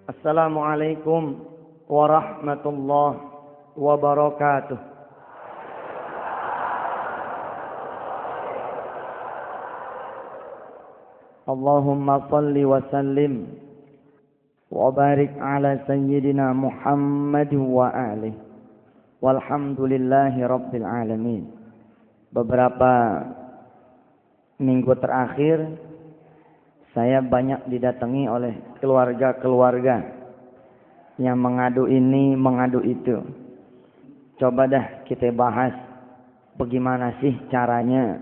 Assalamualaikum warahmatullahi wabarakatuh. Allahumma salli wa sallim wa barik ala sayyidina Muhammad wa alihi walhamdulillahi rabbil alamin. Beberapa minggu terakhir saya banyak didatangi oleh keluarga-keluarga yang mengadu ini, mengadu itu. Coba dah kita bahas bagaimana sih caranya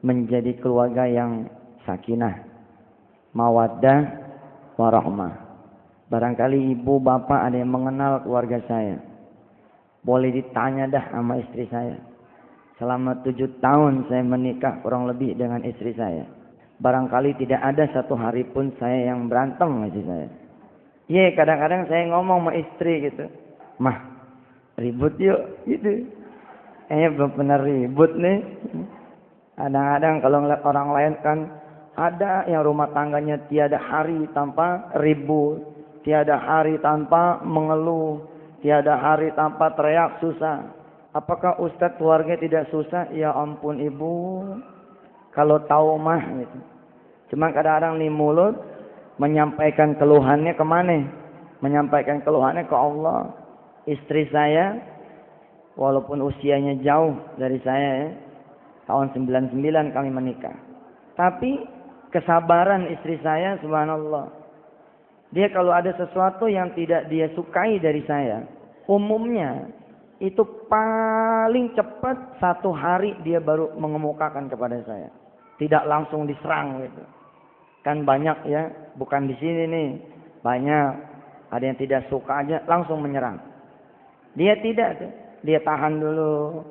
menjadi keluarga yang sakinah, mawaddah, warahmah. Barangkali ibu bapak ada yang mengenal keluarga saya. Boleh ditanya dah sama istri saya. Selama 7 tahun saya menikah kurang lebih dengan istri saya. Barangkali tidak ada satu hari pun saya yang berantem sama istri saya. Iya, kadang-kadang saya ngomong sama istri gitu, "Mah, ribut yuk," gitu. Belum pernah ribut nih. Kadang-kadang kalau ngeliat orang lain kan ada yang rumah tangganya tiada hari tanpa ribut, tiada hari tanpa mengeluh, tiada hari tanpa teriak susah. Apakah Ustadz keluarga tidak susah? Ya ampun ibu. Kalau tahu mah gitu. Cuma kadang-kadang nih mulut menyampaikan keluhannya kemana? Menyampaikan keluhannya ke Allah. Istri saya walaupun usianya jauh dari saya ya, tahun 99 kami menikah. Tapi kesabaran istri saya subhanallah. Dia kalau ada sesuatu yang tidak dia sukai dari saya, umumnya itu paling cepat 1 hari dia baru mengemukakan kepada saya. Tidak langsung diserang gitu. Kan banyak ya, bukan di sini nih. Banyak ada yang tidak suka aja langsung menyerang. Dia tidak, dia tahan dulu.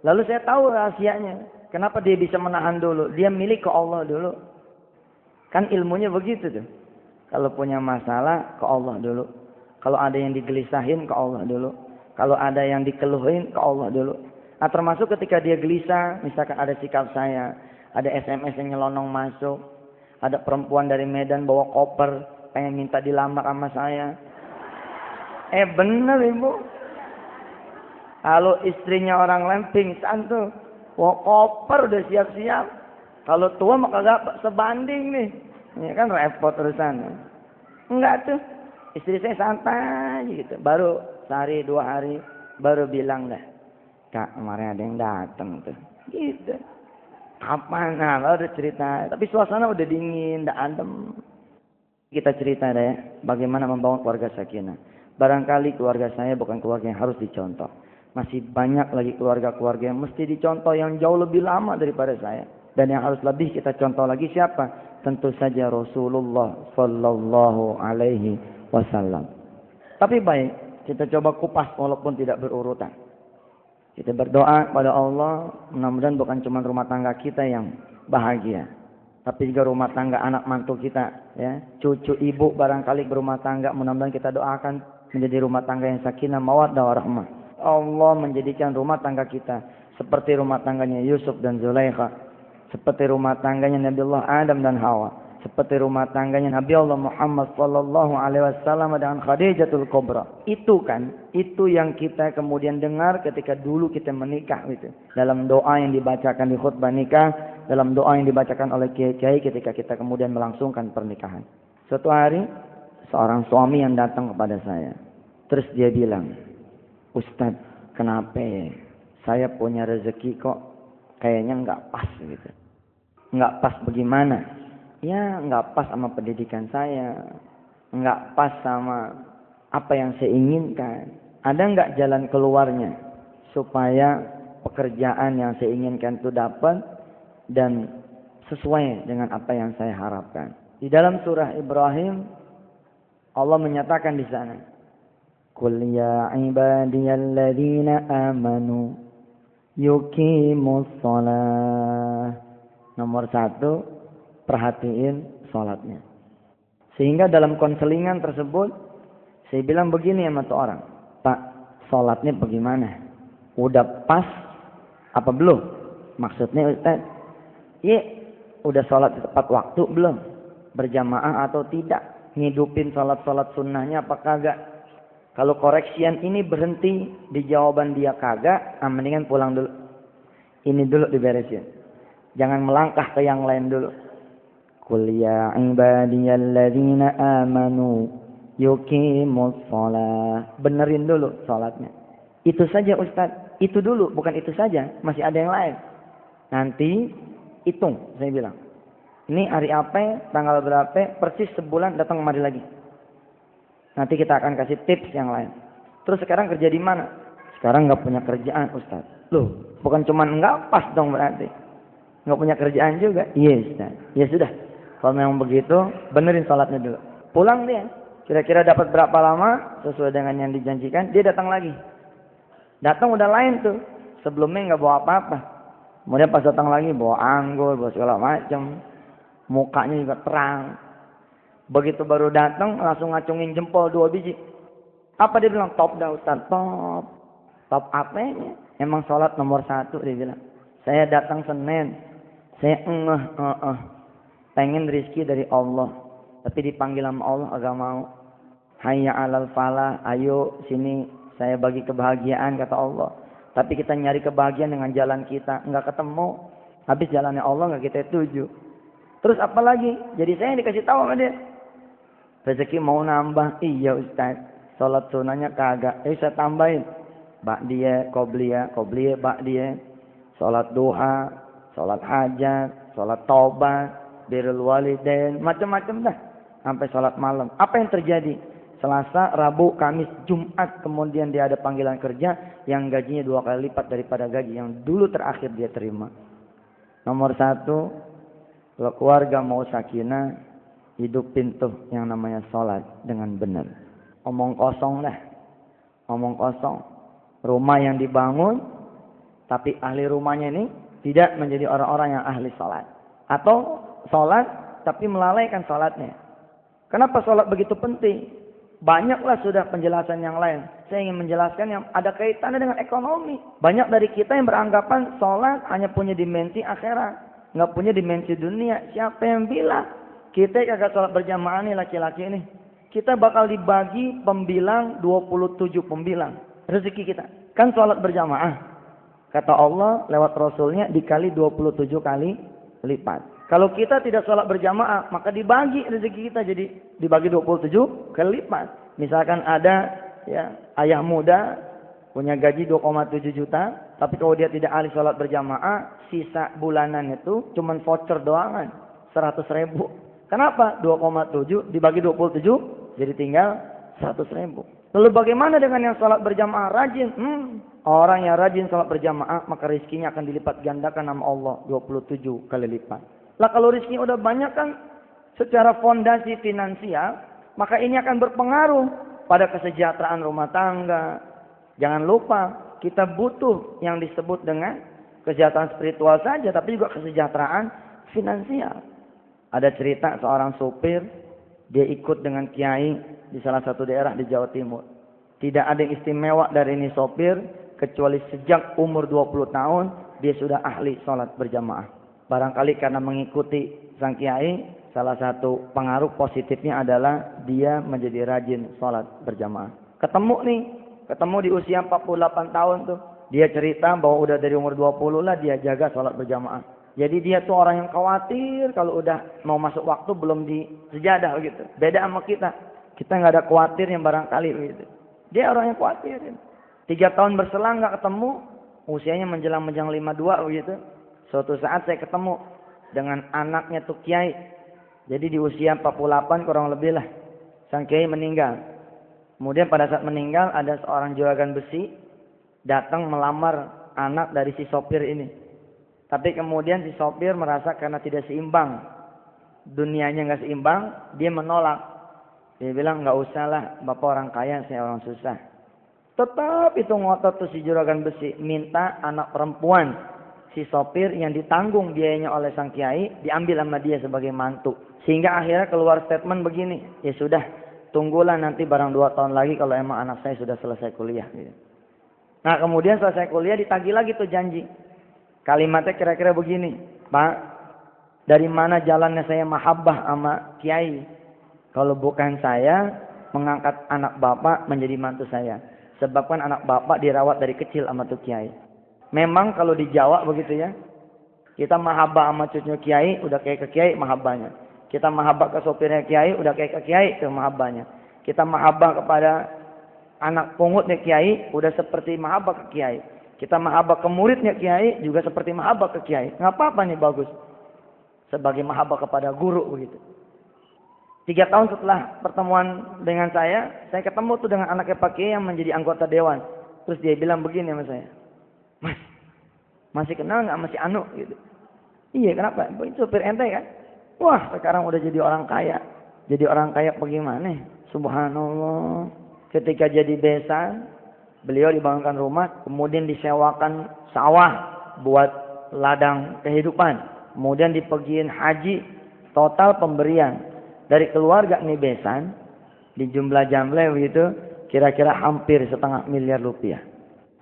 Lalu saya tahu rahasianya. Kenapa dia bisa menahan dulu? Dia milik ke Allah dulu. Kan ilmunya begitu tuh. Kalau punya masalah ke Allah dulu. Kalau ada yang digelisahin ke Allah dulu. Kalau ada yang dikeluhin ke Allah dulu. Nah termasuk ketika dia gelisah, misalkan ada sikap saya, ada SMS yang nyelonong masuk, ada perempuan dari Medan bawa koper, pengen minta dilamar sama saya. Bener ibu. Kalau istrinya orang lain pingsan tuh, bawa koper udah siap-siap. Kalau tua mah kagak sebanding nih. Ini kan repot urusan. Enggak tuh. Istri saya santai gitu. Baru sehari 2 hari baru bilang dah, "Kak, kemarin ada yang datang tuh." Gitu. Kapan? Nah, baru cerita. Tapi suasana udah dingin, udah adem. Kita cerita deh, bagaimana membangun keluarga sakinah. Barangkali keluarga saya bukan keluarga yang harus dicontoh. Masih banyak lagi keluarga-keluarga yang mesti dicontoh yang jauh lebih lama daripada saya. Dan yang harus lebih kita contoh lagi siapa? Tentu saja Rasulullah Sallallahu Alaihi Wasallam. Tapi baik, kita coba kupas walaupun tidak berurutan. Kita berdoa pada Allah, mudah-mudahan bukan cuma rumah tangga kita yang bahagia, tapi juga rumah tangga anak mantu kita, ya, cucu ibu barangkali berumah tangga, mudah-mudahan kita doakan menjadi rumah tangga yang sakinah, mawaddah, warahmah. Allah menjadikan rumah tangga kita seperti rumah tangganya Yusuf dan Zulaikha, seperti rumah tangganya Nabiullah Adam dan Hawa, seperti rumah tangganya Nabi Allah Muhammad sallallahu alaihi wasallam dengan Khadijatul Kubra. Itu yang kita kemudian dengar ketika dulu kita menikah gitu. Dalam doa yang dibacakan di khutbah nikah, dalam doa yang dibacakan oleh kiai-kiai ketika kita kemudian melangsungkan pernikahan. Suatu hari seorang suami yang datang kepada saya. Terus dia bilang, "Ustadz, kenapa saya punya rezeki kok kayaknya enggak pas gitu." Enggak pas bagaimana? Ya nggak pas sama pendidikan saya, nggak pas sama apa yang saya inginkan. Ada nggak jalan keluarnya supaya pekerjaan yang saya inginkan itu dapat dan sesuai dengan apa yang saya harapkan. Di dalam surah Ibrahim Allah menyatakan di sana, "Qul ya ibadiyalladzina amanu yuqimus shalah." Nomor 1, perhatiin sholatnya. Sehingga dalam konselingan tersebut saya bilang begini sama tuh orang, "Pak, sholatnya bagaimana? Udah pas apa belum?" Maksudnya Ustaz, iya, udah sholat di tepat waktu belum? Berjamaah atau tidak? ngidupin sholat-sholat sunnahnya apa kagak. Kalau koreksian ini berhenti di jawaban dia kagak, mendingan pulang dulu. Ini dulu diberesin. Jangan melangkah ke yang lain dulu. Qul ya ibadiyalladzina amanu yuqimus shalah. Benerin dulu sholatnya. Itu saja Ustaz. Itu dulu, bukan itu saja. Masih ada yang lain. Nanti hitung, saya bilang. Ini hari apa, tanggal berapa, persis sebulan datang kemari lagi. Nanti kita akan kasih tips yang lain. Terus sekarang kerja di mana? Sekarang nggak punya kerjaan Ustaz. Loh, bukan cuman nggak pas dong berarti. Nggak punya kerjaan juga. Iya Ustaz. Ya sudah. Kalau memang begitu, benerin sholatnya dulu. Pulang dia. Kira-kira dapat berapa lama sesuai dengan yang dijanjikan, dia datang lagi. Datang udah lain tuh. Sebelumnya nggak bawa apa-apa. Kemudian pas datang lagi bawa anggur, bawa segala macam. Mukanya juga terang. Begitu baru datang langsung ngacungin jempol 2 biji. Apa dia bilang? Top dah Ustaz. Top. Top apanya? Emang sholat nomor 1 dia bilang. Saya datang Senin. Saya pengen rizki dari Allah. Tapi dipanggil sama Allah agak mau. Hayya alal falah. Ayo sini saya bagi kebahagiaan kata Allah. Tapi kita nyari kebahagiaan dengan jalan kita. Enggak ketemu. Habis jalannya Allah enggak kita tuju. Terus apa lagi? Jadi saya yang dikasih tahu sama dia. Rezeki mau nambah. Iya Ustaz. Sholat sunahnya kagak. Saya tambahin. Ba'diyah, qobliyah, ba'diyah. Sholat duha, sholat hajat, sholat taubat, birrul walidain. Macam-macam dah. Sampai sholat malam. Apa yang terjadi? Selasa, Rabu, Kamis, Jumat. Kemudian dia ada panggilan kerja. Yang gajinya 2 kali lipat daripada gaji yang dulu terakhir dia terima. Nomor 1. Kalau keluarga mau sakinah, hidupin tuh yang namanya sholat dengan benar. Omong kosong dah. Omong kosong. Rumah yang dibangun, tapi ahli rumahnya ini tidak menjadi orang-orang yang ahli sholat. Atau sholat, tapi melalaikan sholatnya. Kenapa sholat begitu penting? Banyaklah sudah penjelasan yang lain. Saya ingin menjelaskan yang ada kaitannya dengan ekonomi. Banyak dari kita yang beranggapan sholat hanya punya dimensi akhirat. Nggak punya dimensi dunia. Siapa yang bilang? Kita kagak sholat berjamaah nih laki-laki ini. Kita bakal dibagi pembilang 27 pembilang. Rezeki kita. Kan sholat berjamaah. Kata Allah lewat Rasulnya dikali 27 kali lipat. Kalau kita tidak sholat berjamaah, maka dibagi rezeki kita jadi dibagi 27 kali lipat. Misalkan ada ya ayah muda punya gaji 2,7 juta. Tapi kalau dia tidak ahli sholat berjamaah, sisa bulanan itu cuma voucher doangan. 100.000. Kenapa? 2,7 dibagi 27 jadi tinggal 100.000. Lalu bagaimana dengan yang sholat berjamaah rajin? Orang yang rajin sholat berjamaah maka rizkinya akan dilipat gandakan sama Allah 27 kali lipat. Lah kalau rizkinya udah banyak kan secara fondasi finansial, maka ini akan berpengaruh pada kesejahteraan rumah tangga. Jangan lupa kita butuh yang disebut dengan kesejahteraan spiritual saja, tapi juga kesejahteraan finansial. Ada cerita seorang sopir, dia ikut dengan kiai di salah satu daerah di Jawa Timur. Tidak ada yang istimewa dari ini sopir, kecuali sejak umur 20 tahun, dia sudah ahli sholat berjamaah. Barangkali karena mengikuti sang kiai, salah satu pengaruh positifnya adalah dia menjadi rajin sholat berjamaah. Ketemu di usia 48 tahun tuh. Dia cerita bahwa udah dari umur 20 lah dia jaga sholat berjamaah. Jadi dia tuh orang yang khawatir kalau udah mau masuk waktu belum di sejadah begitu. Beda sama kita. Kita nggak ada khawatir yang barangkali begitu. Dia orang yang khawatir. 3 tahun berselang nggak ketemu. Usianya menjelang 52 begitu. Suatu saat saya ketemu dengan anaknya tuh kiai. Jadi di usia 48 kurang lebih lah. Sang kiai meninggal. Kemudian pada saat meninggal ada seorang juragan besi datang melamar anak dari si sopir ini. Tapi kemudian si sopir merasa karena tidak seimbang, dunianya nggak seimbang, dia menolak. Dia bilang nggak usah lah, bapak orang kaya, saya orang susah. Tetap itu ngotot tuh si juragan besi, minta anak perempuan si sopir yang ditanggung biayanya oleh sang kiai diambil sama dia sebagai mantu. Sehingga akhirnya keluar statement begini, ya sudah. Tunggulah nanti barang 2 tahun lagi kalau emang anak saya sudah selesai kuliah. Gitu. Nah kemudian selesai kuliah ditagih lagi tuh janji. Kalimatnya kira-kira begini. Pak, dari mana jalannya saya mahabbah sama kiai? Kalau bukan saya mengangkat anak bapak menjadi mantu saya. Sebabkan anak bapak dirawat dari kecil sama tuh kiai. Memang kalau di Jawa begitu ya. Kita mahabbah sama cucu kiai, udah kayak ke kiai mahabbahnya. Kita mahabbah ke sopirnya kiai, udah kayak ke kiai ke mahabbahnya. Kita mahabbah kepada anak pungutnya kiai, udah seperti mahabbah ke kiai. Kita mahabbah ke muridnya kiai, juga seperti mahabbah ke kiai. Nggak apa-apa nih, bagus. Sebagai mahabbah kepada guru begitu. 3 tahun setelah pertemuan dengan saya ketemu tuh dengan anaknya Pak Kiai yang menjadi anggota dewan. Terus dia bilang begini sama saya, Mas, masih kenal nggak masih Anu gitu? Iya, kenapa? Itu supir ente kan? Wah, sekarang udah jadi orang kaya. Jadi orang kaya bagaimana? Subhanallah. Ketika jadi besan, beliau dibangunkan rumah, kemudian disewakan sawah buat ladang kehidupan. Kemudian dipergiin haji, total pemberian dari keluarga nih besan, di jumlah jamle begitu, kira-kira hampir 500 miliar rupiah.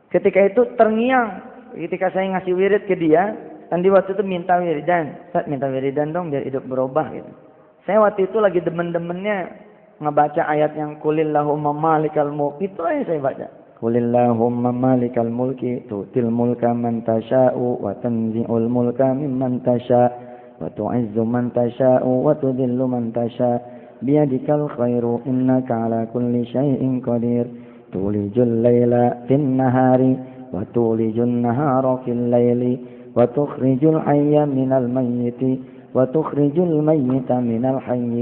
Ketika itu terngiang. Ketika saya ngasih wirid ke dia, kan dia waktu itu minta wiridan. Ustaz, minta wiridan dong biar hidup berubah gitu. Saya waktu itu lagi demen-demennya ngebaca ayat yang kulillahumma malikal mulki. Itu aja saya baca. Kulillahumma malikal mulki tu'til mulka man tasha'u wa tanzi'ul mulka mimman tasha' wa tu'izzu man tasha'u wa tudhillu man tasha' biyadikal khairu innaka ala kulli syai'in qadir tulijul laila fin nahari وتولج النهار في الليل وتخرج الحي من الميت وتخرج الميت من الحي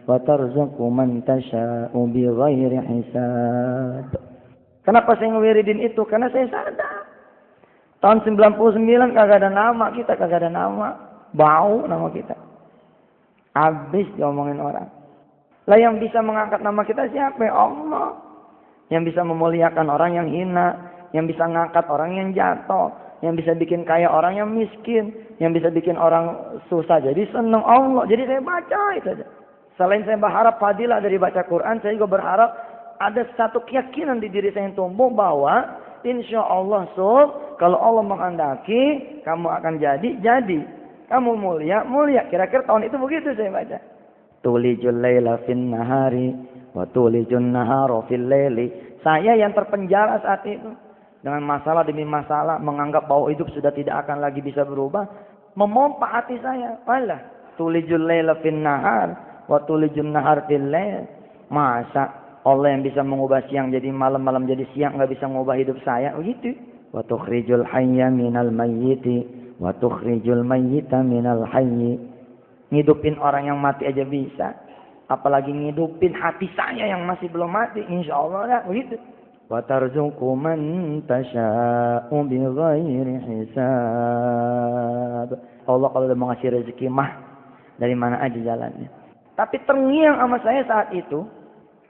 وترزق من تشاء بغير حساب. Kenapa saya ngewiridin itu? Karena saya sadar tahun 99 kagak ada nama kita, kagak ada nama, bau nama kita. Habis diomongin orang. Lah yang bisa mengangkat nama kita siapa? Allah. Yang bisa memuliakan orang yang hina, yang bisa ngangkat orang yang jatuh, yang bisa bikin kaya orang yang miskin, yang bisa bikin orang susah jadi senang Allah. Jadi saya baca itu aja. Selain saya berharap fadilah dari baca Quran, saya juga berharap ada satu keyakinan di diri saya yang tumbuh bahwa insya Allah kalau Allah menghendaki kamu akan jadi. Kamu mulia. Kira-kira tahun itu begitu saya baca. Tulijul laila fin nahari wa tulijun nahara fil laili. Saya yang terpenjara saat itu. Dengan masalah demi masalah, menganggap bahwa hidup sudah tidak akan lagi bisa berubah, memompa hati saya. Alah, tulijul laila fin nahar wa tulijun nahar fil lail. Masa Allah yang bisa mengubah siang jadi malam, malam jadi siang, nggak bisa mengubah hidup saya? Begitu. Wa tukhrijul hayya minal mayyiti wa tukhrijul mayyita minal hayyi. Ngidupin orang yang mati aja bisa, apalagi ngidupin hati saya yang masih belum mati. Insyaallah lah begitu. Wa tarzuqu man tasha'u bighairi hisab. Allah kalau udah mau ngasih rezeki mah dari mana aja jalannya. Tapi terngiang sama saya saat itu,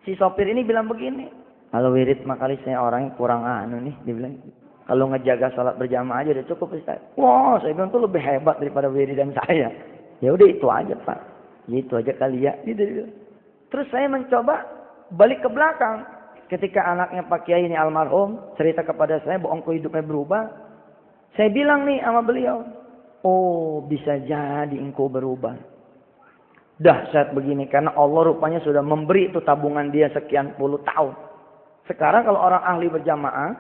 si sopir ini bilang begini, kalau wirid makali saya orangnya kurang nih, dia bilang. Kalau ngejaga salat berjamaah aja udah cukup Ustaz. Wah, saya bilang tuh lebih hebat daripada wiridan saya. Ya udah itu aja Pak. Ya itu aja kali ya. Gitu. Terus saya mencoba balik ke belakang. Ketika anaknya Pak Kiai ini almarhum cerita kepada saya bahwa hidupnya berubah, saya bilang nih sama beliau, oh bisa jadi engkau berubah. Dahsyat begini karena Allah rupanya sudah memberi itu tabungan dia sekian puluh tahun. Sekarang kalau orang ahli berjamaah,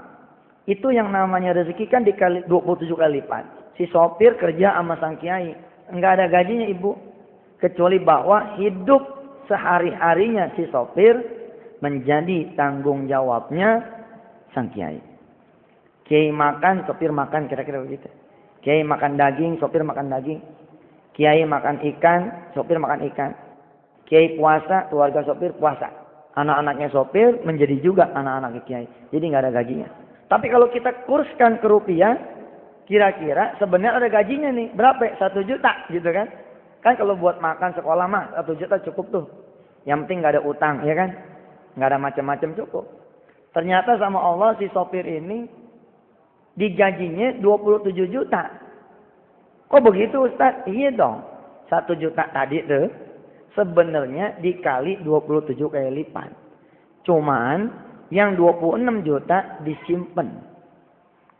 itu yang namanya rezeki kan dikali 27 kali lipat. Si sopir kerja sama sang kiai, enggak ada gajinya ibu, kecuali bahwa hidup sehari-harinya si sopir menjadi tanggung jawabnya sang kiai. Kiai makan, sopir makan, kira-kira begitu. Kiai makan daging, sopir makan daging. Kiai makan ikan, sopir makan ikan. Kiai puasa, keluarga sopir puasa. Anak-anaknya sopir menjadi juga anak-anaknya kiai. Jadi nggak ada gajinya. Tapi kalau kita kurskan ke rupiah, kira-kira sebenarnya ada gajinya nih. Berapa? 1 juta gitu kan. Kan kalau buat makan sekolah mah 1 juta cukup tuh. Yang penting nggak ada utang, ya kan? Nggak ada macam-macam cukup. Ternyata sama Allah si sopir ini digajinya 27 juta. Kok begitu Ustaz? Iya dong. 1 juta tadi tuh sebenarnya dikali 27 kali lipat. Cuman yang 26 juta disimpan.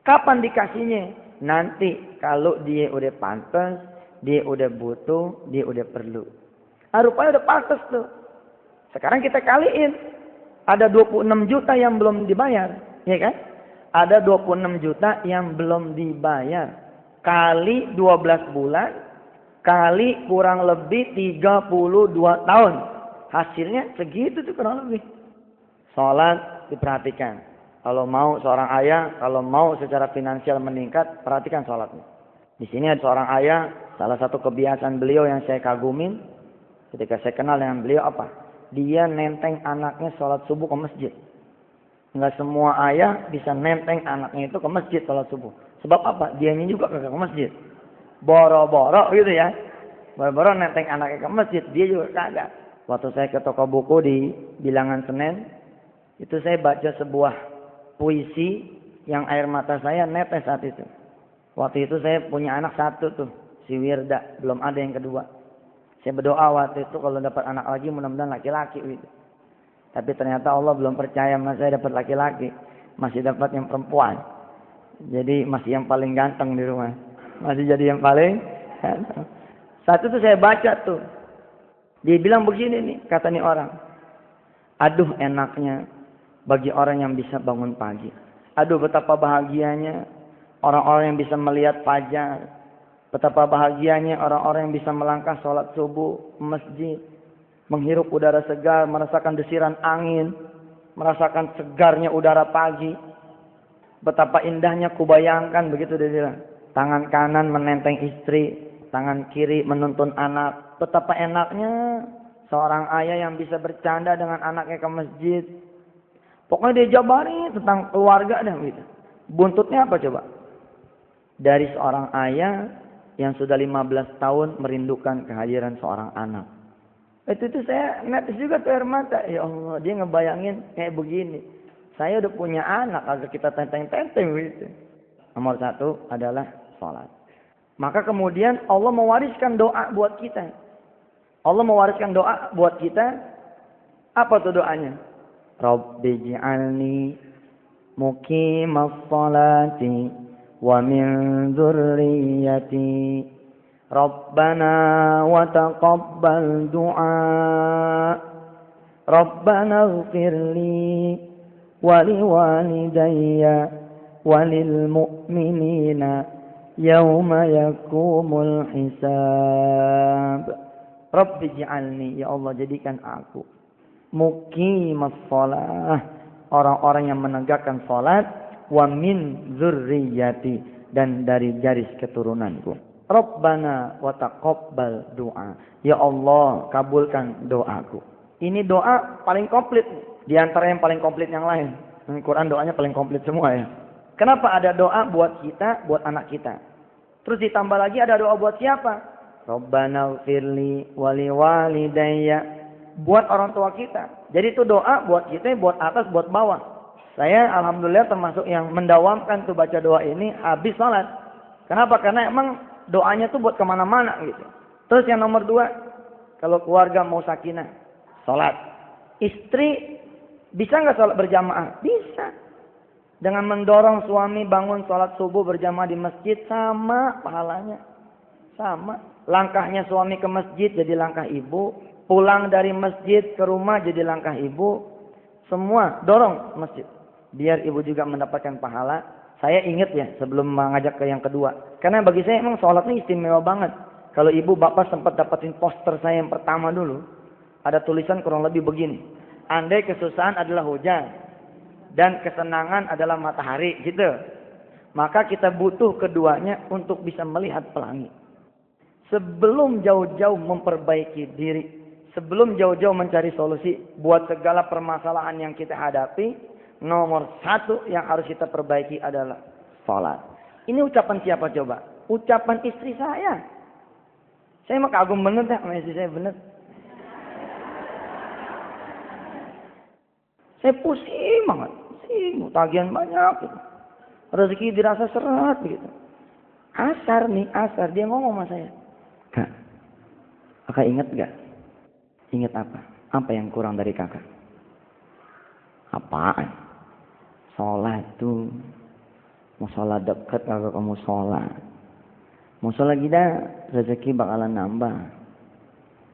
Kapan dikasihnya? Nanti kalau dia udah pantas, dia udah butuh, dia udah perlu. Rupanya udah pantas tuh. Sekarang kita kaliin. Ada 26 juta yang belum dibayar. Ya kan? Ada 26 juta yang belum dibayar. Kali 12 bulan. Kali kurang lebih 32 tahun. Hasilnya segitu tuh kurang lebih. Sholat diperhatikan. Kalau mau seorang ayah, kalau mau secara finansial meningkat, perhatikan sholatnya. Di sini ada seorang ayah, salah satu kebiasaan beliau yang saya kagumin. Ketika saya kenal dengan beliau apa? Dia nenteng anaknya sholat subuh ke masjid. Enggak semua ayah bisa nenteng anaknya itu ke masjid sholat subuh. Sebab apa? Dianya juga kagak ke masjid. Boro-boro gitu ya. Boro-boro nenteng anaknya ke masjid. Dia juga kagak. Waktu saya ke toko buku di Bilangan Senen. Itu saya baca sebuah puisi yang air mata saya netes saat itu. Waktu itu saya punya anak satu tuh. Si Wirda. Belum ada yang kedua. Saya berdoa waktu itu kalau dapat anak lagi mudah-mudahan laki-laki gitu. Tapi ternyata Allah belum percaya saya dapat laki-laki. Masih dapat yang perempuan. Jadi masih yang paling ganteng di rumah. Masih jadi yang paling ganteng. Saat itu saya baca tuh. Dia bilang begini nih, kata nih orang. Aduh enaknya bagi orang yang bisa bangun pagi. Aduh betapa bahagianya orang-orang yang bisa melihat fajar. Betapa bahagianya orang-orang yang bisa melangkah sholat subuh, masjid, menghirup udara segar, merasakan desiran angin, merasakan segarnya udara pagi. Betapa indahnya kubayangkan, begitu dia bilang. Tangan kanan menenteng istri, tangan kiri menuntun anak. Betapa enaknya seorang ayah yang bisa bercanda dengan anaknya ke masjid. Pokoknya dia jabari tentang keluarga dah gitu. Buntutnya apa coba? Dari seorang ayah yang sudah 15 tahun merindukan kehadiran seorang anak. Itu saya netes juga tuh air mata. Ya Allah, dia ngebayangin kayak begini. Saya udah punya anak, agak kita tenteng-tenteng gitu. Nomor satu adalah sholat. Maka kemudian Allah mewariskan doa buat kita. Allah mewariskan doa buat kita. Apa tuh doanya? Rabbi ji'alni muqimas sholati wa min dzurriyyati Rabbana wa taqabbal du'a Rabbana ighfirli wa liwalidayya wa lil mu'minina yawma yakumul hisab. Rabbi ij'alni, ya Allah jadikan aku muqimas shalah, orang-orang yang menegakkan salat, wa min dzurriyyati, dan dari garis keturunanku. Rabbana wa taqabbal du'a, ya Allah kabulkan doaku. Ini doa paling komplit di antara yang paling komplit yang lain. Quran doanya paling komplit semua ya. Kenapa ada doa buat kita, buat anak kita? Terus ditambah lagi ada doa buat siapa? Rabbana ighfirli wa liwalidayya, buat orang tua kita. Jadi itu doa buat kita, buat atas, buat bawah. Saya alhamdulillah termasuk yang mendawamkan tuh baca doa ini habis salat. Kenapa? Karena emang doanya tuh buat kemana-mana gitu. Terus yang nomor 2, kalau keluarga mau sakinah, salat. Istri bisa nggak salat berjamaah? Bisa. Dengan mendorong suami bangun salat subuh berjamaah di masjid, sama pahalanya. Sama. Langkahnya suami ke masjid jadi langkah ibu. Pulang dari masjid ke rumah jadi langkah ibu. Semua dorong masjid. Biar ibu juga mendapatkan pahala. Saya ingat ya sebelum mengajak ke yang kedua. Karena bagi saya emang sholat ini istimewa banget. Kalau ibu bapak sempat dapetin poster saya yang pertama dulu. Ada tulisan kurang lebih begini. Andai kesusahan adalah hujan. Dan kesenangan adalah matahari. Gitu. Maka kita butuh keduanya untuk bisa melihat pelangi. Sebelum jauh-jauh memperbaiki diri. Sebelum jauh-jauh mencari solusi buat segala permasalahan yang kita hadapi, nomor 1 yang harus kita perbaiki adalah sholat. Ini ucapan siapa coba? Ucapan istri saya. Saya mah kagum bener dah sama istri saya, bener. Saya pusing banget, pusing, tagihan banyak. Gitu. Rezeki dirasa seret begitu. Asar nih, asar dia ngomong sama saya. Kak, kakak ingat gak? Ingat apa? Apa yang kurang dari kakak? Apaan? Sholat tuh. Mau sholat dekat kalau kamu sholat. Mau sholat gila, rezeki bakalan nambah.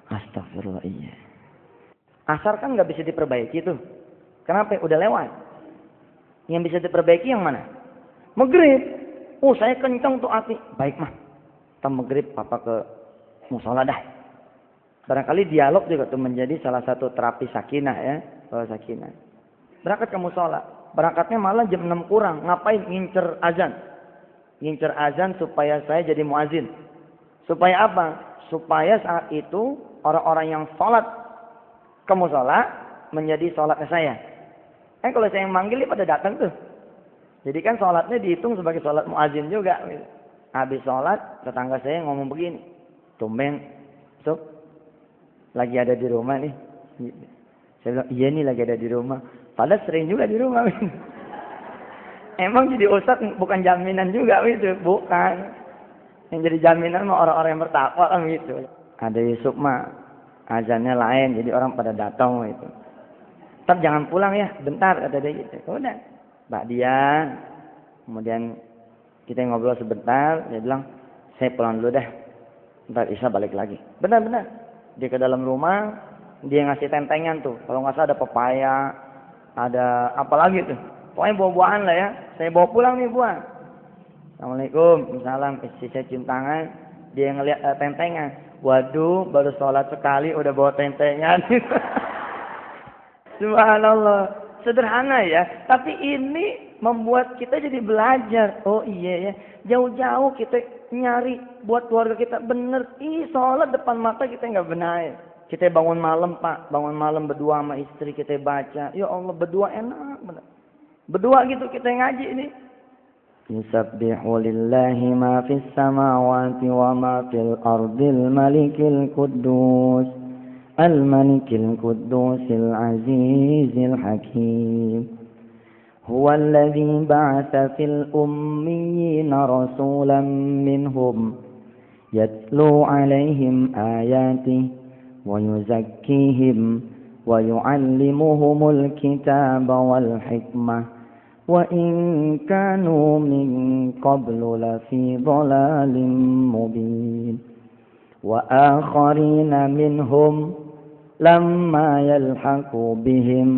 Astagfirullah, iya. Asar kan nggak bisa diperbaiki tuh. Kenapa? Udah lewat. Yang bisa diperbaiki yang mana? Maghrib. Oh, saya kencang tuh hati. Baik mah. Kita maghrib papa ke musola dah. Barangkali dialog juga tuh menjadi salah satu terapi sakinah ya. Kalau sakinah. Berangkat ke musola. Berangkatnya malah jam 6 kurang. Ngapain? Ngincer azan. Ngincer azan supaya saya jadi muazin. Supaya apa? Supaya saat itu orang-orang yang sholat ke musola menjadi sholatnya saya. Kalau saya yang manggil dia pada datang tuh. Jadi kan sholatnya dihitung sebagai sholat muazin juga. Habis sholat, tetangga saya ngomong begini. Tumben, Sob, lagi ada di rumah nih. Saya bilang, iya nih lagi ada di rumah. Padahal sering juga di rumah. Emang jadi ustadz bukan jaminan juga gitu. Bukan. Yang jadi jaminan mah orang-orang yang bertakwa kan gitu. Ada Yusuf mah azannya lain. Jadi orang pada datang gitu. Tetap jangan pulang ya. Bentar kata dia gitu. Udah. Mbak Dian. Kemudian kita ngobrol sebentar. Dia bilang, saya pulang dulu dah. Ntar Isa balik lagi. Benar-benar. Dia ke dalam rumah. Dia ngasih tentengan tuh. Kalau nggak salah ada pepaya. Ada apa lagi tuh. Pokoknya buah-buahan lah ya. Saya bawa pulang nih buah. Assalamualaikum. Salam. Istri saya cium tangan. Dia ngeliat tentengan. Waduh, baru sholat sekali udah bawa tentengan. Subhanallah. Sederhana ya. Tapi ini membuat kita jadi belajar. Oh iya ya. Jauh-jauh kita nyari buat keluarga kita. Bener. Sholat depan mata kita nggak benar. Kita bangun malam Pak. Bangun malam berdua sama istri kita baca. Ya Allah berdua enak. Bener. Berdua gitu kita ngaji ini. Yusabbihu lillahi ma fis samawati wa ma fil ardil malikil quddus al-malikil quddusil azizil hakim huwa alladhi ba'atha fil ummiyina rasulan minhum yatlu alaihim ayatihi wa yuzakkihim wa yu'allimuhumul kitaba wal hikmah وَإِنْ كَانُوا مِنْ قَبْلُ لَفِي ضَلَالٍ مُبِينٍ وَآخَرِينَ مِنْهُمْ لَمَّا يَلْحَقُوا بِهِمْ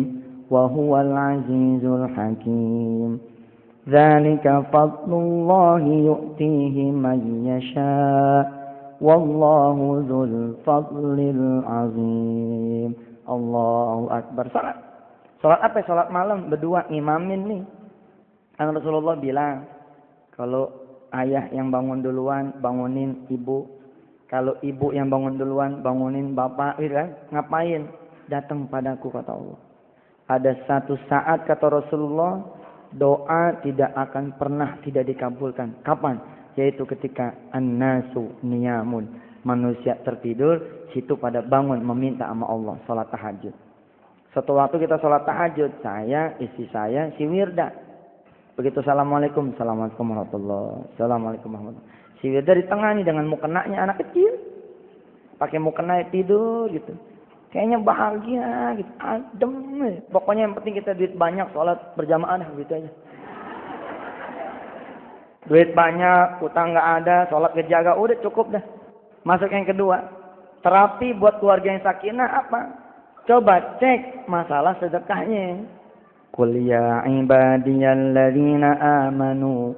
وَهُوَ الْعَزِيزُ الْحَكِيمُ ذَلِكَ فَضْلُ اللَّهِ يُؤْتِيهِ مَنْ يَشَاءُ وَاللَّهُ ذُو الْفَضْلِ الْعَظِيمِ. Allahu Akbar. Salat apa? Salat malam berdua imamin nih. Kan Rasulullah bilang, kalau ayah yang bangun duluan, bangunin ibu. Kalau ibu yang bangun duluan, bangunin bapak. Gitu kan? Ngapain? Datang padaku kata Allah. Ada satu saat kata Rasulullah, doa tidak akan pernah tidak dikabulkan. Kapan? Yaitu ketika an-nasu niyamun. Manusia tertidur, situ pada bangun meminta sama Allah. Salat tahajud. Suatu waktu kita sholat tahajud, saya, istri saya, si Wirda. Begitu assalamualaikum, assalamualaikum warahmatullahi, assalamualaikum warahmatullahi. Si Wirda di tengah nih dengan mukenanya anak kecil, pakai mukena tidur gitu. Kayaknya bahagia gitu, adem. Pokoknya yang penting kita duit banyak, sholat berjamaah dah gitu aja. Duit banyak, utang nggak ada, sholat kejaga, udah cukup dah. Masuk yang kedua, terapi buat keluarga yang sakinah apa? Coba cek masalah sedekahnya. Qul ya ibadiyalladzina amanu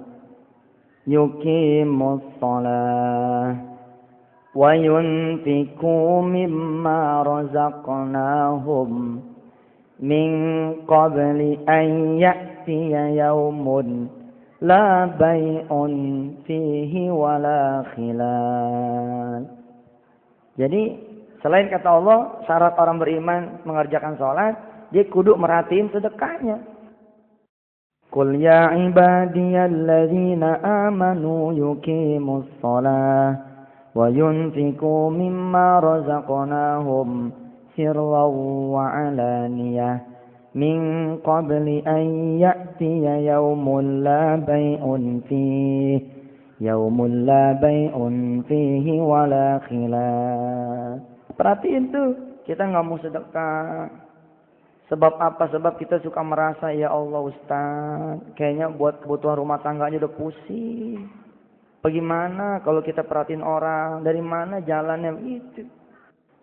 yuqimus shalah wa yunfiqu mimma razaqnahum min qabli an ya'tiya yaumun la bay'un fihi wala khilal. Jadi selain kata Allah, syarat orang beriman mengerjakan sholat, dia kudu merhatiin sedekahnya. Qul ya ibadiyalladzina amanu yuqimus shalah wa yunfiqu mimma razaqnahum sirran wa alaniyah min qabli an ya'tiya yaumun la bay'un fihi wala khilal. Perhatiin tuh, kita nggak mau sedekah. Sebab apa? Sebab kita suka merasa, ya Allah Ustaz, kayaknya buat kebutuhan rumah tangganya udah pusing. Bagaimana kalau kita perhatiin orang, dari mana jalannya itu?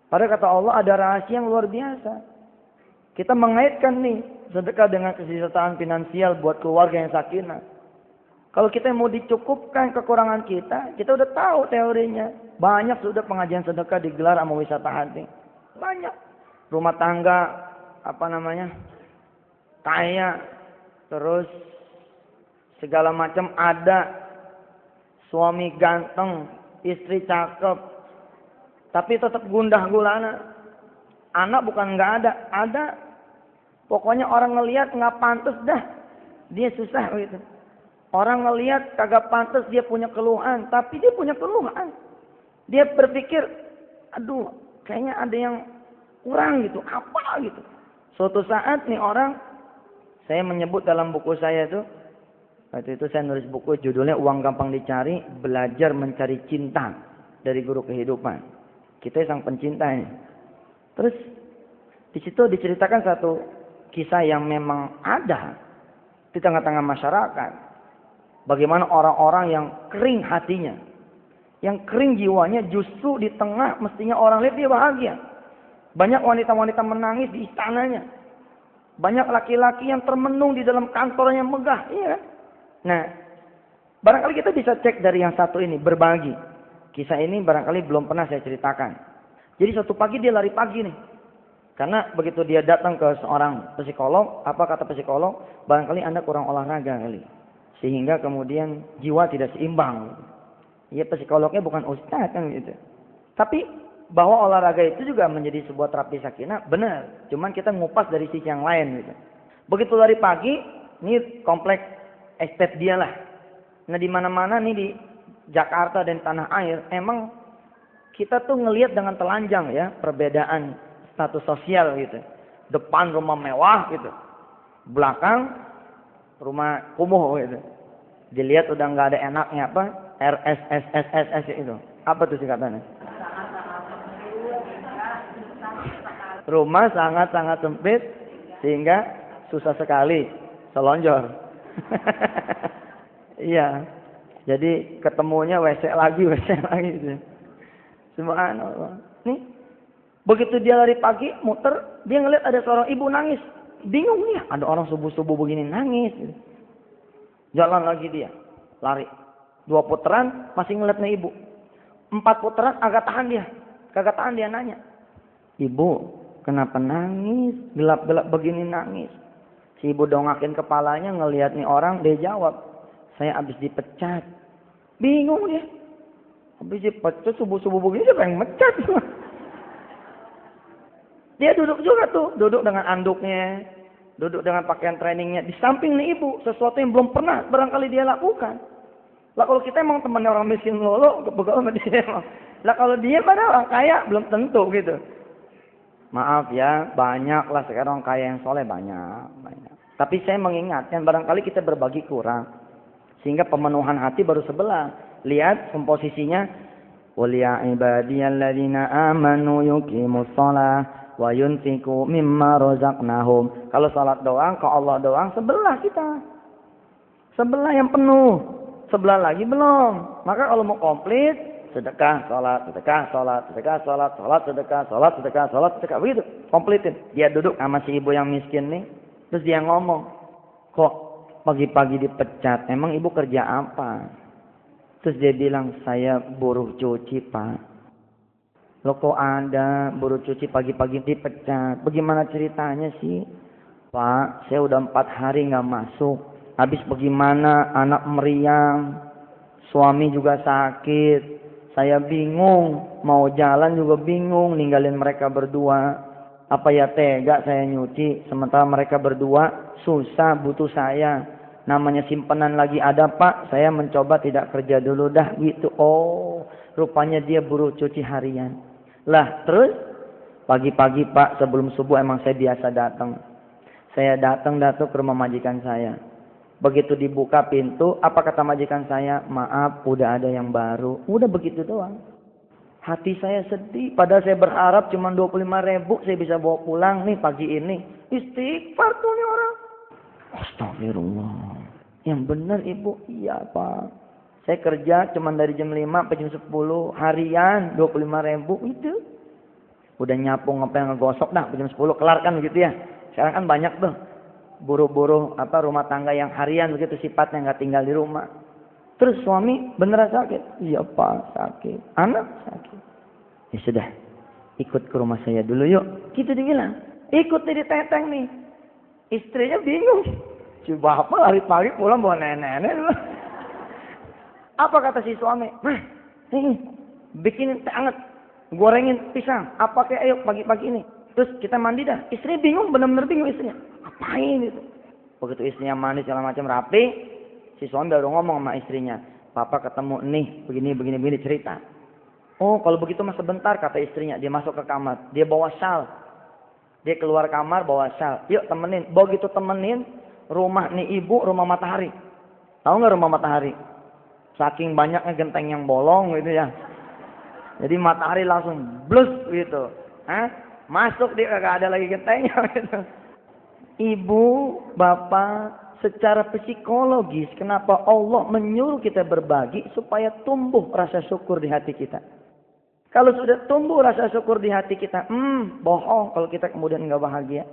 Padahal kata Allah ada rahasia yang luar biasa. Kita mengaitkan nih sedekah dengan kesejahteraan finansial buat keluarga yang sakinah. Kalau kita mau dicukupkan kekurangan kita udah tahu teorinya. Banyak sudah pengajian sedekah digelar sama wisata hati. Banyak. Rumah tangga, kaya, terus segala macam ada. Suami ganteng, istri cakep, tapi tetap gundah gulana. Anak bukan nggak ada. Pokoknya orang ngelihat nggak pantas dah, dia susah gitu. Orang ngelihat kagak pantas, dia punya keluhan, tapi dia punya keluhan. Dia berpikir, aduh, kayaknya ada yang kurang gitu, apa gitu. Suatu saat nih orang, saya menyebut dalam buku saya tuh, waktu itu saya nulis buku judulnya Uang Gampang Dicari, Belajar Mencari Cinta dari Guru Kehidupan. Kita sang pencinta ini. Terus di situ diceritakan satu kisah yang memang ada di tengah-tengah masyarakat. Bagaimana orang-orang yang kering hatinya, yang kering jiwanya, justru di tengah mestinya orang lihat dia bahagia. Banyak wanita-wanita menangis di istananya. Banyak laki-laki yang termenung di dalam kantornya megah. Iya kan? Nah, barangkali kita bisa cek dari yang satu ini, berbagi. Kisah ini barangkali belum pernah saya ceritakan. Jadi suatu pagi dia lari pagi nih. Karena begitu dia datang ke seorang psikolog, apa kata psikolog? Barangkali Anda kurang olahraga kali. Sehingga kemudian jiwa tidak seimbang. Ya psikolognya bukan ustaz kan gitu. Tapi bahwa olahraga itu juga menjadi sebuah terapi sakinah, benar. Cuman kita ngupas dari sisi yang lain gitu. Begitu lari pagi, ini kompleks estate dia lah. Nah di mana-mana nih di Jakarta dan tanah air, emang kita tuh ngelihat dengan telanjang ya perbedaan status sosial gitu. Depan rumah mewah gitu, belakang rumah kumuh gitu. Dilihat udah nggak ada enaknya apa, RSSSSS itu. Apa tuh singkatannya? Rumah sangat-sangat sempit sehingga susah sekali selonjor. Iya. Jadi ketemunya WC lagi gitu. Subhanallah. Nih, begitu dia lari pagi muter, dia ngeliat ada seorang ibu nangis. Bingung nih, ada orang subuh-subuh begini nangis. Jalan lagi dia, lari. 2 putaran masih ngeliat nih ibu. 4 putaran agak tahan dia. Kagak tahan dia nanya. Ibu, kenapa nangis? Gelap-gelap begini nangis. Si ibu dongakin kepalanya ngelihat nih orang, dia jawab, saya habis dipecat. Bingung dia. Habis dipecat subuh-subuh begini siapa yang mecat? Dia duduk juga tuh, duduk dengan anduknya, duduk dengan pakaian trainingnya. Di samping nih ibu, sesuatu yang belum pernah barangkali dia lakukan. Lah kalau kita emang temannya orang miskin lolo, kebegal sama dia emang. Lah kalau dia pada orang kaya, belum tentu gitu. Maaf ya, banyak lah sekarang orang kaya yang soleh, banyak. Tapi saya mengingatkan, barangkali kita berbagi kurang. Sehingga pemenuhan hati baru sebelah. Lihat komposisinya. Qul ya ibadiyalladzina amanu yuqimus shalah wa yunfiqu mimma razaqnahum. Kalau salat doang, ke Allah doang, sebelah kita. Sebelah yang penuh. Sebelah lagi belum. Maka kalau mau komplit, sedekah, sholat, sedekah, sholat, sedekah, sholat, sholat, sedekah, sholat, sedekah, sholat, sedekah. Begitu, komplitin. Dia duduk sama si ibu yang miskin nih. Terus dia ngomong, kok pagi-pagi dipecat? Emang ibu kerja apa? Terus dia bilang, saya buruh cuci pak. Loh kok ada buruh cuci pagi-pagi dipecat? Bagaimana ceritanya sih? Pak, saya udah 4 hari gak masuk. Habis bagaimana? Anak meriang. Suami juga sakit. Saya bingung. Mau jalan juga bingung. Ninggalin mereka berdua. Apa ya tega saya nyuci. Sementara mereka berdua susah butuh saya. Namanya simpanan lagi ada pak. Saya mencoba tidak kerja dulu dah gitu. Oh rupanya dia buruh cuci harian. Lah terus pagi-pagi pak sebelum subuh emang saya biasa datang. Saya datang ke rumah majikan saya. Begitu dibuka pintu, apa kata majikan saya? Maaf, udah ada yang baru. Udah begitu doang. Hati saya sedih. Padahal saya berharap cuma 25.000 saya bisa bawa pulang nih pagi ini. Istighfar tuh nih orang. Astagfirullah. Yang benar ibu? Iya pak. Saya kerja cuma dari jam 5 sampai jam 10. Harian 25.000 itu. Udah nyapu ngepel ngegosok dah jam 10 kelar kan gitu ya. Sekarang kan banyak tuh buruh-buruh rumah tangga yang harian begitu sifatnya, nggak tinggal di rumah. Terus suami beneran sakit. Iya Pak, sakit. Anak sakit. Ya sudah, ikut ke rumah saya dulu yuk. Gitu dibilang. Ikut nih diteteng nih. Istrinya bingung. Si bapak lari pagi pulang bawa nenek-nenek. Apa kata si suami? Nih, bikinin teh anget. Gorengin pisang. Apa kayak ayo pagi-pagi ini. Terus kita mandi dah. Istrinya bingung, benar-benar bingung istrinya. Ngapain itu? Begitu istrinya mandi segala macam rapi, si suami baru ngomong sama istrinya. Papa ketemu nih, begini cerita. Oh, kalau begitu mas sebentar, kata istrinya. Dia masuk ke kamar. Dia bawa syal. Dia keluar kamar bawa syal. Yuk temenin. Begitu temenin, rumah nih ibu, rumah matahari. Tahu nggak rumah matahari? Saking banyaknya genteng yang bolong gitu ya. Jadi matahari langsung blus gitu. Masuk dia kagak ada lagi gentengnya gitu. Ibu, bapak, secara psikologis kenapa Allah menyuruh kita berbagi supaya tumbuh rasa syukur di hati kita. Kalau sudah tumbuh rasa syukur di hati kita, bohong kalau kita kemudian enggak bahagia.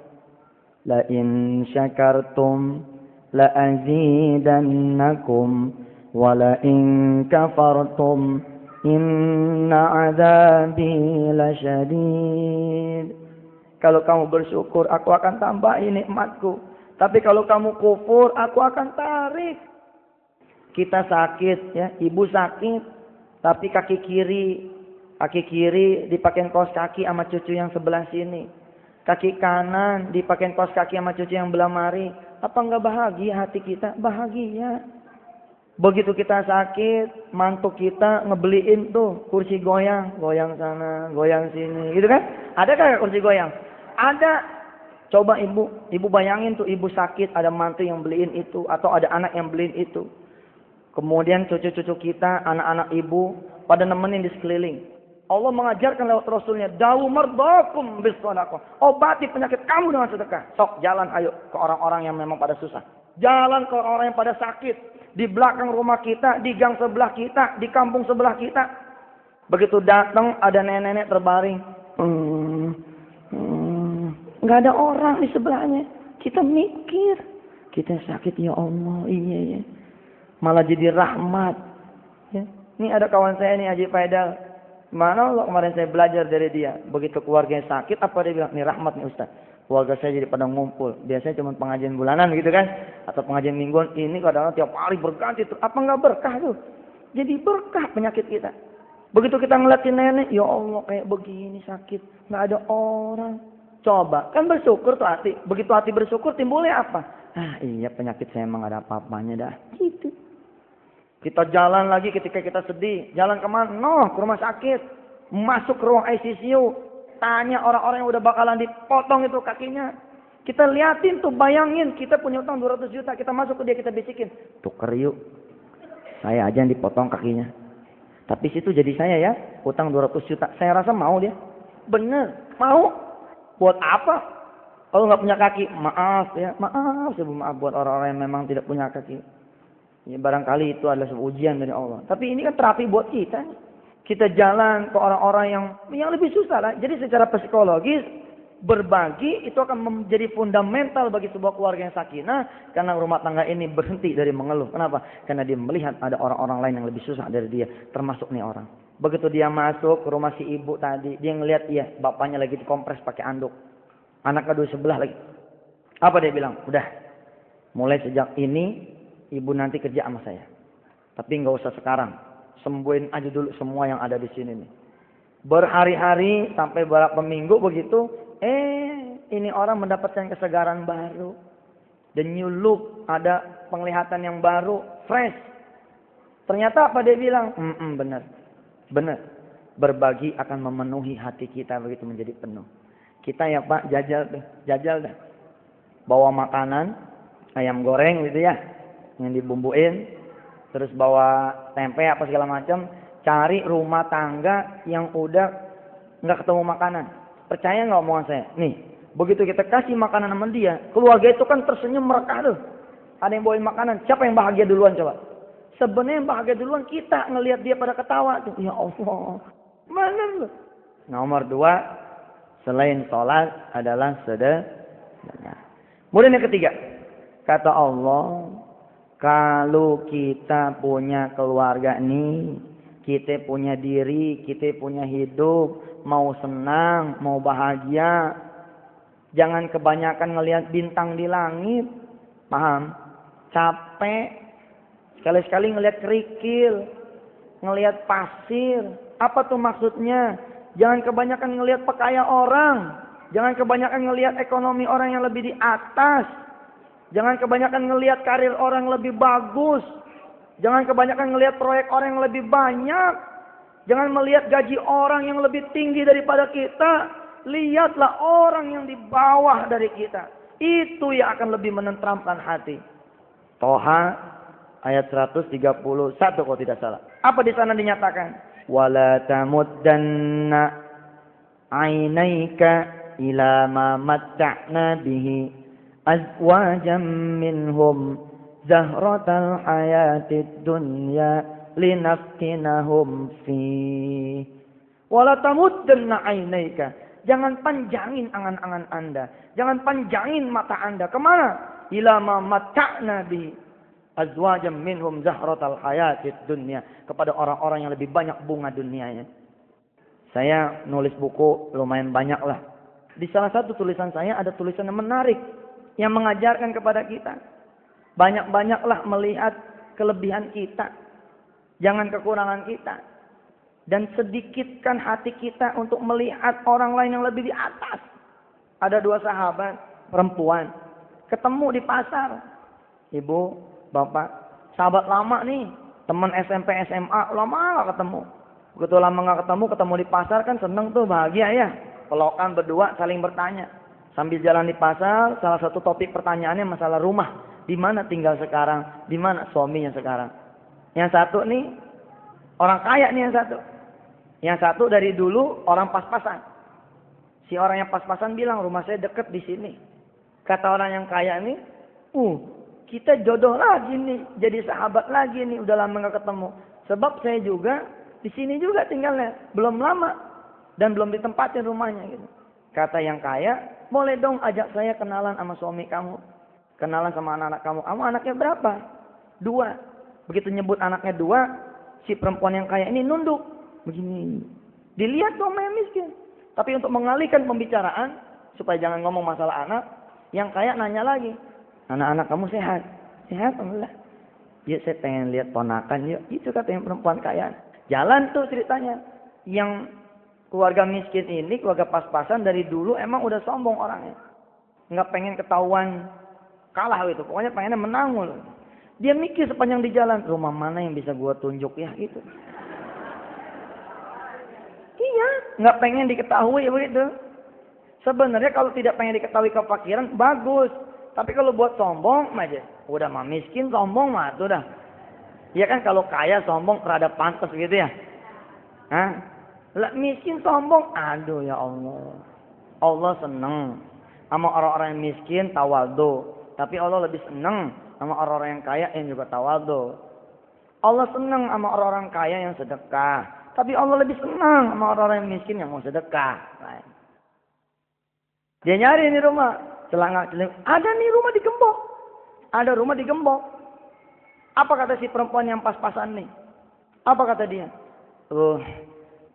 La in syakartum la azidannakum wa la in kafartum inna azabi lasyadid. Kalau kamu bersyukur, aku akan tambahin nikmatku. Tapi kalau kamu kufur, aku akan tarik. Kita sakit, ya, ibu sakit, tapi kaki kiri dipakein kaos kaki sama cucu yang sebelah sini. Kaki kanan dipakein kaos kaki sama cucu yang belah mari. Apa enggak bahagia hati kita? Bahagia. Begitu kita sakit, mantu kita ngebeliin tuh kursi goyang, goyang sana, goyang sini, gitu kan? Ada kan kursi goyang? Ada. Coba ibu bayangin tuh ibu sakit, ada mantu yang beliin itu, atau ada anak yang beliin itu. Kemudian cucu-cucu kita, anak-anak ibu, pada nemenin di sekeliling. Allah mengajarkan lewat Rasulnya, dawu mardakum bis-shadaqah. Obati penyakit kamu dengan sedekah. Sok jalan ayo ke orang-orang yang memang pada susah. Jalan ke orang-orang yang pada sakit. Di belakang rumah kita, di gang sebelah kita, di kampung sebelah kita. Begitu datang ada nenek-nenek terbaring. Nggak ada orang di sebelahnya. Kita mikir. Kita sakit ya Allah. Iya ya. Malah jadi rahmat. Ya. Ini ada kawan saya nih Haji Faidal. Mana Allah kemarin saya belajar dari dia. Begitu keluarganya sakit, apa dia bilang? Ini rahmat nih Ustaz. Keluarga saya jadi pada ngumpul. Biasanya cuma pengajian bulanan gitu kan. Atau pengajian mingguan. Ini kadang-kadang tiap hari berganti. Apa nggak berkah tuh? Jadi berkah penyakit kita. Begitu kita ngeliatin nenek. Ya Allah kayak begini sakit. Nggak ada orang. Coba. Kan bersyukur tuh hati. Begitu hati bersyukur timbulnya apa? Iya penyakit saya emang gak ada apa-apanya dah. Gitu. Kita jalan lagi ketika kita sedih. Jalan kemana? Ke rumah sakit. Masuk ke ruang ICU. Tanya orang-orang yang udah bakalan dipotong itu kakinya. Kita liatin tuh, bayangin. Kita punya utang 200 juta. Kita masuk ke dia, kita bisikin. Tuker yuk. Saya aja yang dipotong kakinya. Tapi situ jadi saya ya. Utang 200 juta. Saya rasa mau dia. Bener. Mau. Buat apa? Kalau nggak punya kaki, maaf ya. Maaf buat orang-orang yang memang tidak punya kaki. Ya, barangkali itu adalah sebuah ujian dari Allah. Tapi ini kan terapi buat kita. Kita jalan ke orang-orang yang lebih susah lah. Jadi secara psikologis, berbagi itu akan menjadi fundamental bagi sebuah keluarga yang sakinah. Karena rumah tangga ini berhenti dari mengeluh. Kenapa? Karena dia melihat ada orang-orang lain yang lebih susah dari dia. Termasuk nih orang. Begitu dia masuk ke rumah si ibu tadi. Dia ngelihat bapaknya lagi dikompres pakai anduk. Anak kedua sebelah lagi. Apa dia bilang? Udah. Mulai sejak ini, ibu nanti kerja sama saya. Tapi nggak usah sekarang. Sembuhin aja dulu semua yang ada di sini nih. Berhari-hari sampai beberapa minggu begitu. Ini orang mendapatkan kesegaran baru. The new look. Ada penglihatan yang baru. Fresh. Ternyata apa dia bilang? Benar. Berbagi akan memenuhi hati kita begitu menjadi penuh. Kita ya Pak jajal dah. Bawa makanan, ayam goreng gitu ya. Yang dibumbuin. Terus bawa tempe apa segala macam. Cari rumah tangga yang udah nggak ketemu makanan. Percaya nggak omongan saya? Nih, begitu kita kasih makanan sama dia, keluarga itu kan tersenyum mereka tuh. Ada yang bawain makanan, siapa yang bahagia duluan coba? Sebenarnya yang bahagia duluan kita ngelihat dia pada ketawa tuh. Ya Allah, mana lu? Nomor 2, selain sholat adalah Kemudian yang ketiga, kata Allah, kalau kita punya keluarga nih, kita punya diri, kita punya hidup, mau senang, mau bahagia, jangan kebanyakan ngelihat bintang di langit. Paham? Capek. Sekali-sekali ngelihat kerikil, ngelihat pasir. Apa tuh maksudnya? Jangan kebanyakan ngelihat pakaian orang. Jangan kebanyakan ngelihat ekonomi orang yang lebih di atas. Jangan kebanyakan ngelihat karir orang yang lebih bagus. Jangan kebanyakan ngelihat proyek orang yang lebih banyak. Jangan melihat gaji orang yang lebih tinggi daripada kita. Lihatlah orang yang di bawah dari kita. Itu yang akan lebih menenteramkan hati. Toha ayat 131 kalau tidak salah. Apa di sana dinyatakan? Wala tamuddanna ainaika ila ma matta'na bihi azwajan minhum zahratal hayatid dunya linaftinahum fi. Wala tamuddanna ainaika. Jangan panjangin angan-angan Anda. Jangan panjangin mata Anda. Kemana? Ila ma matta'na bihi azwajan minhum zahratal hayatid dunya. Kepada orang-orang yang lebih banyak bunga dunianya. Saya nulis buku lumayan banyak lah. Di salah satu tulisan saya ada tulisan yang menarik. Yang mengajarkan kepada kita. Banyak-banyaklah melihat kelebihan kita. Jangan kekurangan kita. Dan sedikitkan hati kita untuk melihat orang lain yang lebih di atas. Ada dua sahabat perempuan. Ketemu di pasar. Ibu, bapak, sahabat lama nih. Teman SMP, SMA, lama gak ketemu. Begitu lama gak ketemu di pasar kan seneng tuh, bahagia ya. Pelokan berdua saling bertanya. Sambil jalan di pasar, salah satu topik pertanyaannya masalah rumah. Di mana tinggal sekarang? Di mana suaminya sekarang? Yang satu nih, orang kaya nih yang satu. Yang satu dari dulu orang pas-pasan. Si orang yang pas-pasan bilang, rumah saya deket di sini. Kata orang yang kaya nih, kita jodoh lagi nih, jadi sahabat lagi nih, udah lama gak ketemu. Sebab saya juga di sini juga tinggalnya, belum lama dan belum ditempatin rumahnya gitu. Kata yang kaya, boleh dong ajak saya kenalan sama suami kamu, kenalan sama anak-anak kamu. Kamu anaknya berapa? 2. Begitu nyebut anaknya 2, si perempuan yang kaya ini nunduk, begini. Dilihat dong yang miskin. Tapi untuk mengalihkan pembicaraan supaya jangan ngomong masalah anak, yang kaya nanya lagi. Anak-anak kamu sehat? Sehat, alhamdulillah. Yuk saya pengen lihat ponakan yuk. Itu kata yang perempuan kaya. Jalan tuh ceritanya. Yang keluarga miskin ini, keluarga pas-pasan dari dulu emang udah sombong orangnya. Nggak pengen ketahuan kalah gitu. Pokoknya pengennya menang. Dia mikir sepanjang di jalan. Rumah mana yang bisa gua tunjuk ya gitu. Iya, nggak pengen diketahui begitu. Sebenarnya kalau tidak pengen diketahui kefakiran, bagus. Tapi kalau buat sombong aja, udah mah miskin sombong mah tuh dah. Ya kan kalau kaya sombong rada pantas gitu ya. Hah? Lah miskin sombong, aduh ya Allah. Allah seneng sama orang-orang yang miskin tawadhu. Tapi Allah lebih seneng sama orang-orang yang kaya yang juga tawadhu. Allah seneng sama orang-orang kaya yang sedekah. Tapi Allah lebih senang sama orang-orang yang miskin yang mau sedekah. Dia nyari ini rumah. Celangak-celinguk. Ada nih rumah di Gembok. Ada rumah di Gembok. Apa kata si perempuan yang pas-pasan nih? Apa kata dia?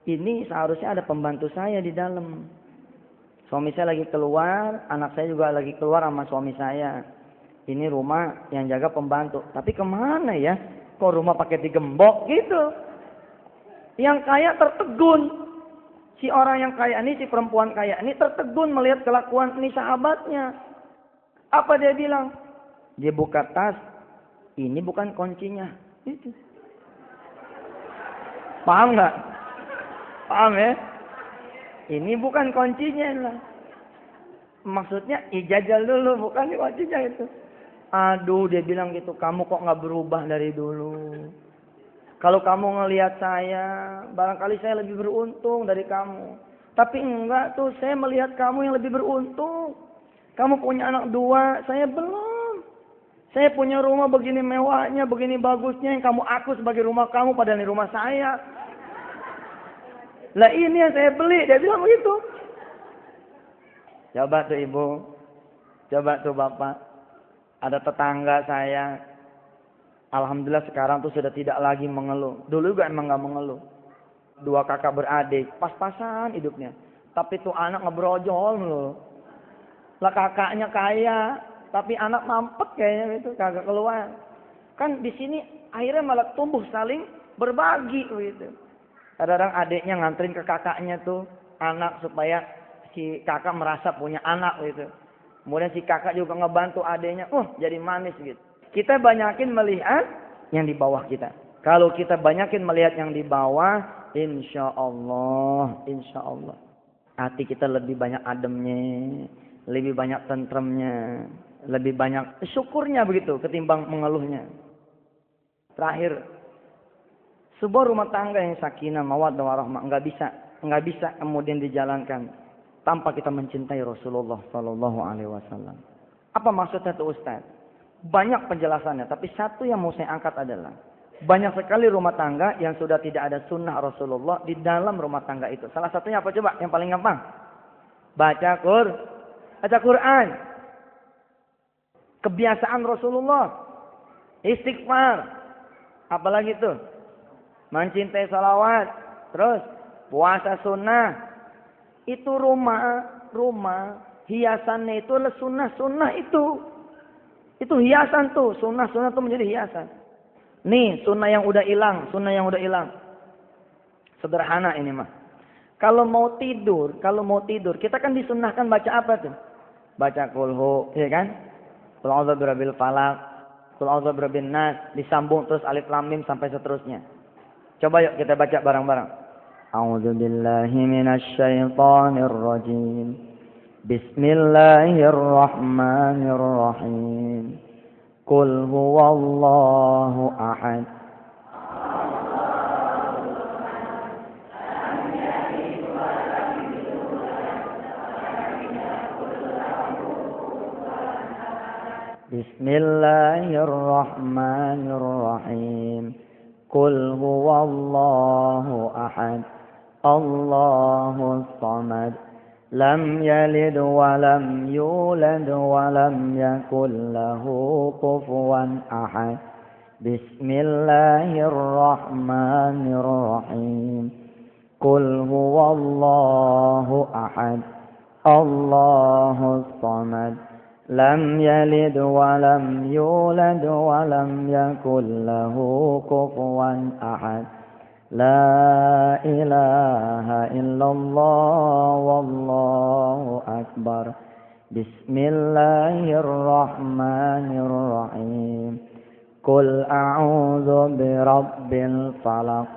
Ini seharusnya ada pembantu saya di dalam. Suami saya lagi keluar, anak saya juga lagi keluar sama suami saya. Ini rumah yang jaga pembantu. Tapi kemana ya? Kok rumah pakai digembok gitu? Yang kaya tertegun. Si orang yang kaya ini, si perempuan kaya ini tertegun melihat kelakuan ini sahabatnya. Apa dia bilang? Dia buka tas. Ini bukan kuncinya. Itu. Paham nggak? Paham ya? Ini bukan kuncinya lah. Maksudnya ijajal dulu, bukan kuncinya itu. Aduh, dia bilang gitu. Kamu kok nggak berubah dari dulu? Kalau kamu ngelihat saya, barangkali saya lebih beruntung dari kamu. Tapi enggak tuh, saya melihat kamu yang lebih beruntung. Kamu punya anak 2, saya belum. Saya punya rumah begini mewahnya, begini bagusnya, yang kamu aku sebagai rumah kamu, padahal ini rumah saya. Lah ini yang saya beli, dia bilang begitu. Coba tuh ibu, Coba tuh Bapak, ada tetangga saya, alhamdulillah sekarang tuh sudah tidak lagi mengeluh. Dulu juga emang nggak mengeluh. Dua kakak beradik, pas-pasan hidupnya. Tapi tuh anak ngebrojol loh. Lah kakaknya kaya, tapi anak mampet kayaknya itu kagak keluar. Kan di sini akhirnya malah tumbuh saling berbagi gitu. Kadang-kadang adiknya nganterin ke kakaknya tuh anak supaya si kakak merasa punya anak gitu. Kemudian si kakak juga ngebantu adiknya, jadi manis gitu. Kita banyakin melihat yang di bawah kita. Kalau kita banyakin melihat yang di bawah, insya Allah, hati kita lebih banyak ademnya, lebih banyak tentremnya, lebih banyak syukurnya begitu ketimbang mengeluhnya. Terakhir, sebuah rumah tangga yang sakinah, mawaddah warahmah nggak bisa kemudian dijalankan tanpa kita mencintai Rasulullah Sallallahu Alaihi Wasallam. Apa maksudnya itu Ustaz? Banyak penjelasannya, tapi satu yang mau saya angkat adalah banyak sekali rumah tangga yang sudah tidak ada sunnah Rasulullah di dalam rumah tangga itu. Salah satunya apa coba? Yang paling gampang, baca Quran, kebiasaan Rasulullah, istighfar, apalagi tuh, mencintai salawat, terus puasa sunnah. Itu rumah hiasannya itu adalah sunnah itu hiasan tuh, sunnah tuh menjadi hiasan. Nih sunnah yang udah hilang. Sederhana ini mah. Kalau mau tidur, kita kan disunnahkan baca apa tuh? Baca kulhu, ya kan? Qul a'udzu birabbil falaq, qul a'udzu birabbin nas, disambung terus alif lam mim sampai seterusnya. Coba yuk kita baca bareng-bareng. A'udzu billahi minasy syaithanir rajim. Bismillahirrahmanirrahim. Qul huwallahu ahad. Bismillahirrahmanirrahim. Qul huwallahu ahad. Allahus samad. Lam yalid wa lam yulad wa lam yakul lahu kufuwan ahad. Bismillahirrahmanirrahim. Qul huwallahu ahad. Allahus samad. Lam yalid wa lam yulad wa lam yakul lahu kufuwan ahad. La ilaha illallah wallahu akbar. Bismillahirrahmanirrahim. Qul a'udzu birabbil falaq.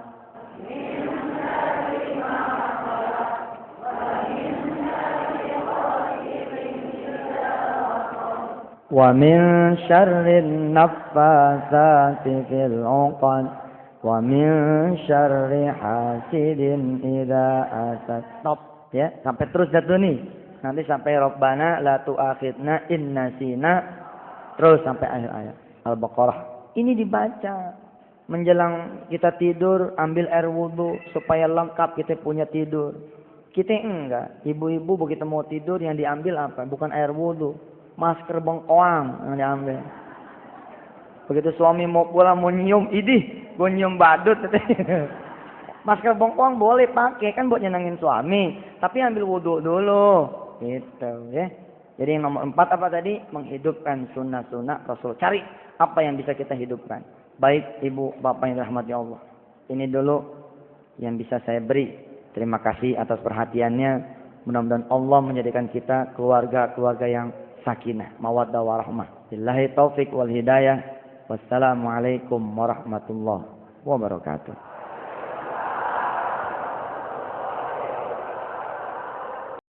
Wa min syarrin naffasati fil 'uqad. Wa min syarri hasidin idza hasad. Stop ya, sampai terus jatuh nih. Nanti sampai Rabbana la tu'akhidna in nasina, terus sampai akhir ayat Al-Baqarah. Ini dibaca menjelang kita tidur, ambil air wudu supaya lengkap kita punya tidur. Kita enggak, ibu-ibu begitu mau tidur yang diambil apa? Bukan air wudu, masker bengkoang yang diambil. Begitu suami mau pulang mau nyium, idih, gue nyium badut. Masker bengkoang boleh pakai kan buat nyenengin suami, tapi ambil wudhu dulu, gitu ya. Jadi yang nomor 4 apa tadi? Menghidupkan sunnah-sunnah Rasul. Cari apa yang bisa kita hidupkan. Baik ibu bapak yang dirahmati Allah. Ini dulu yang bisa saya beri. Terima kasih atas perhatiannya. Mudah-mudahan Allah menjadikan kita keluarga-keluarga yang sakinah, mawaddah warahmah. Billahi taufik wal hidayah. Wassalamualaikum warahmatullahi wabarakatuh.